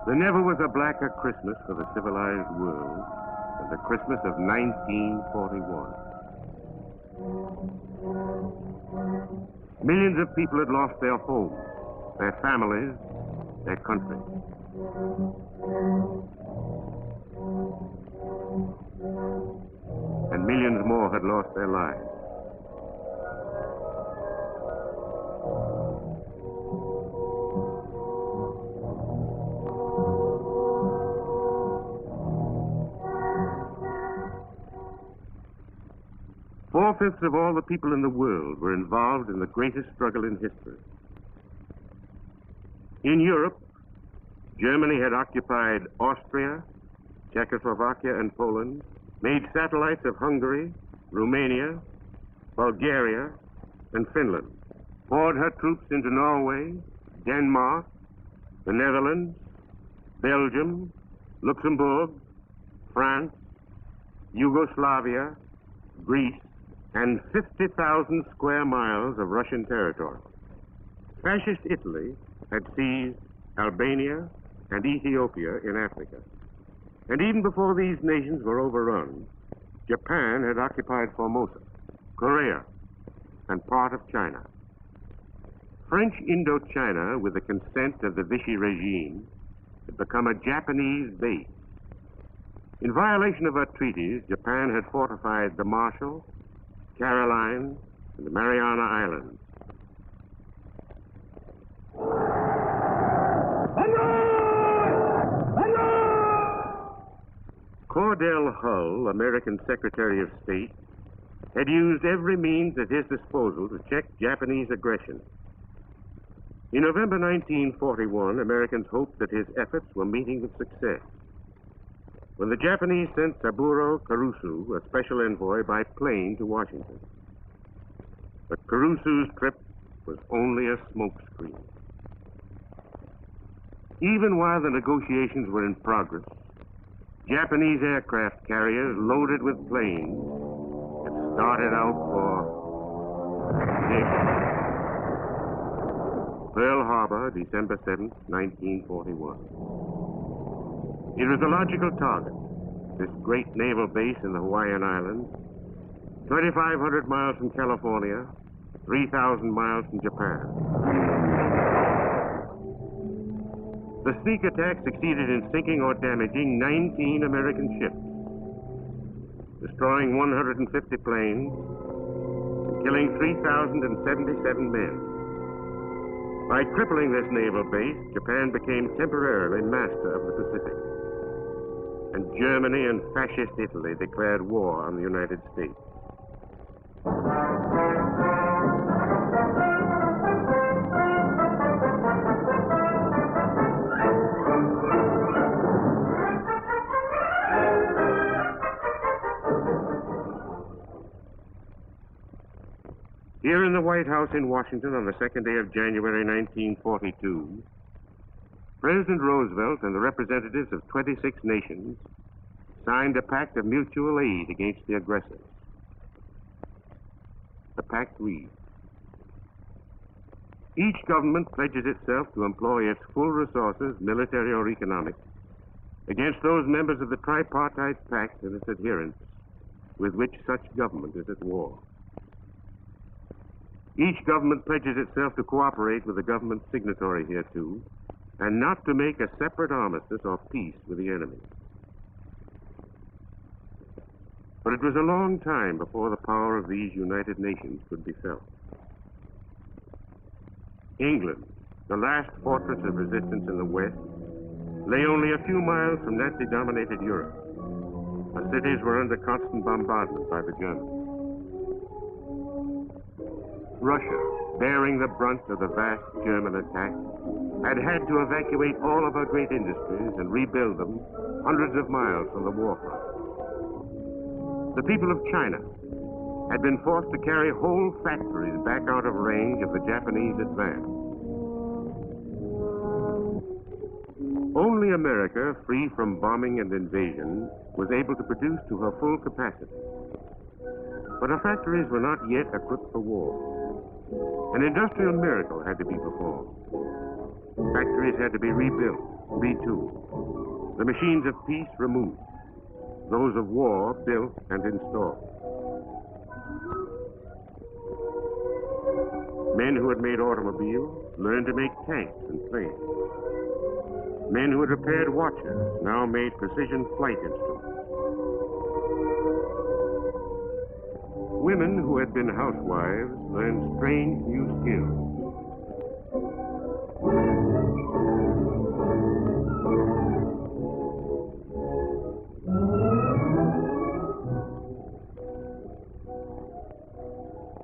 There never was a blacker Christmas for the civilized world than the Christmas of 1941. Millions of people had lost their homes, their families, their country. And millions more had lost their lives. Four-fifths of all the people in the world were involved in the greatest struggle in history. In Europe, Germany had occupied Austria, Czechoslovakia, and Poland, made satellites of Hungary, Romania, Bulgaria, and Finland, poured her troops into Norway, Denmark, the Netherlands, Belgium, Luxembourg, France, Yugoslavia, Greece, and 50,000 square miles of Russian territory. Fascist Italy had seized Albania and Ethiopia in Africa. And even before these nations were overrun, Japan had occupied Formosa, Korea, and part of China. French Indochina, with the consent of the Vichy regime, had become a Japanese base. In violation of her treaties, Japan had fortified the Marshall, Caroline, and the Mariana Islands. Cordell Hull, American Secretary of State, had used every means at his disposal to check Japanese aggression. In November 1941, Americans hoped that his efforts were meeting with success, when the Japanese sent Saburo Kurusu, a special envoy, by plane to Washington. But Kurusu's trip was only a smokescreen. Even while the negotiations were in progress, Japanese aircraft carriers loaded with planes had started out for Pearl Harbor, December 7th, 1941. It was a logical target, this great naval base in the Hawaiian Islands, 2,500 miles from California, 3,000 miles from Japan. The sneak attack succeeded in sinking or damaging 19 American ships, destroying 150 planes, and killing 3,077 men. By crippling this naval base, Japan became temporarily master of the Pacific. And Germany and Fascist Italy declared war on the United States. Here in the White House in Washington on the second day of January 1942, President Roosevelt and the representatives of 26 nations signed a pact of mutual aid against the aggressors. The pact reads, each government pledges itself to employ its full resources, military or economic, against those members of the tripartite pact and its adherents with which such government is at war. Each government pledges itself to cooperate with the government signatory hereto, and not to make a separate armistice or peace with the enemy. But it was a long time before the power of these United Nations could be felt. England, the last fortress of resistance in the West, lay only a few miles from Nazi-dominated Europe. The cities were under constant bombardment by the Germans. Russia, bearing the brunt of the vast German attack, had to evacuate all of her great industries and rebuild them hundreds of miles from the war front. The people of China had been forced to carry whole factories back out of range of the Japanese advance. Only America, free from bombing and invasion, was able to produce to her full capacity. But her factories were not yet equipped for war. An industrial miracle had to be performed. Factories had to be rebuilt. retooled. The machines of peace removed. Those of war built and installed. Men who had made automobiles learned to make tanks and planes. Men who had repaired watches now made precision flight instruments. Women who had been housewives learned strange new skills.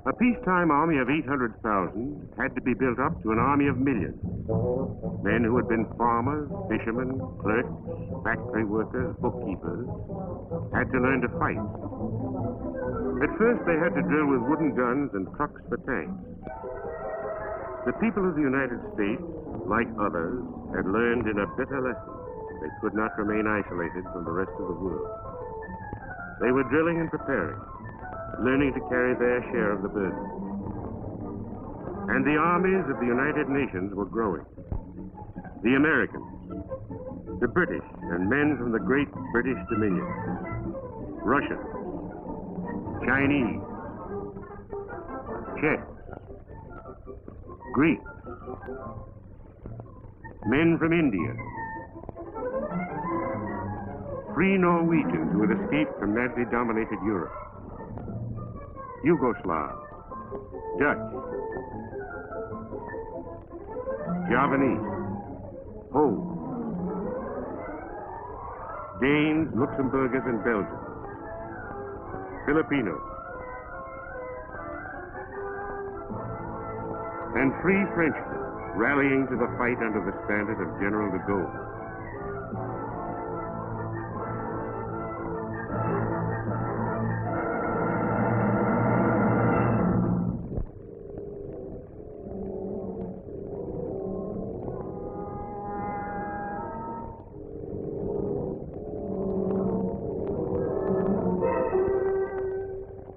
A peacetime army of 800,000 had to be built up to an army of millions. Men who had been farmers, fishermen, clerks, factory workers, bookkeepers, had to learn to fight. At first, they had to drill with wooden guns and trucks for tanks. The people of the United States, like others, had learned in a bitter lesson. They could not remain isolated from the rest of the world. They were drilling and preparing, learning to carry their share of the burden. And the armies of the United Nations were growing. The Americans, the British, and men from the great British Dominion, Russians, Chinese, Czechs, Greeks, men from India, free Norwegians who had escaped from madly dominated Europe, Yugoslav, Dutch, Javanese, Poles, Danes, Luxembourgers, and Belgians, Filipinos, and free Frenchmen rallying to the fight under the standard of General de Gaulle.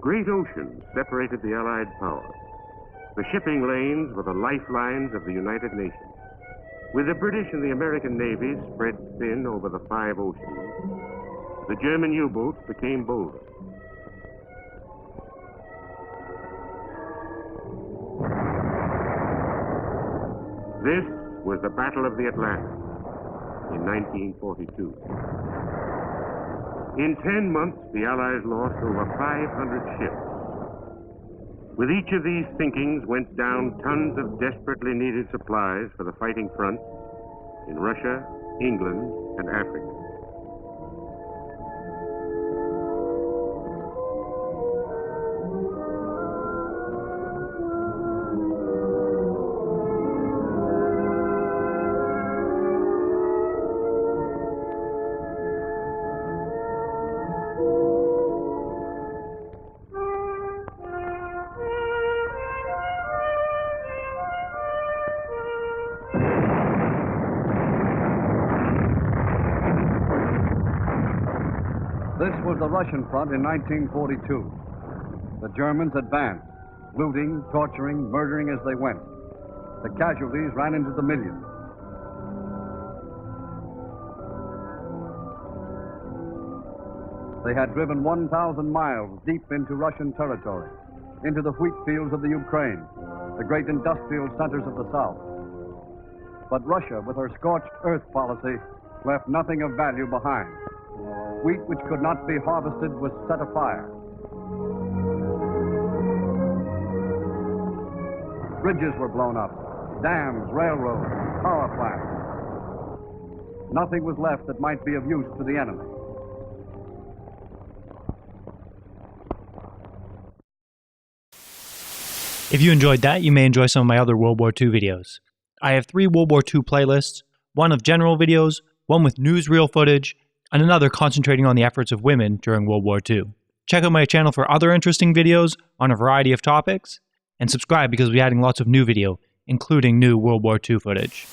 Great oceans separated the Allied powers. The shipping lanes were the lifelines of the United Nations. With the British and the American navies spread thin over the 5 oceans, the German U-boats became bolder. This was the Battle of the Atlantic in 1942. In 10 months, the Allies lost over 500 ships. With each of these sinkings went down tons of desperately needed supplies for the fighting front in Russia, England, and Africa. This was the Russian front in 1942. The Germans advanced, looting, torturing, murdering as they went. The casualties ran into the millions. They had driven 1,000 miles deep into Russian territory, into the wheat fields of the Ukraine, the great industrial centers of the South. But Russia, with her scorched earth policy, left nothing of value behind. Wheat which could not be harvested was set afire. Bridges were blown up, dams, railroads, power plants. Nothing was left that might be of use to the enemy. If you enjoyed that, you may enjoy some of my other World War II videos. I have 3 World War II playlists, one of general videos, one with newsreel footage, and another concentrating on the efforts of women during World War II. Check out my channel for other interesting videos on a variety of topics, and subscribe because we'll be adding lots of new video, including new World War II footage.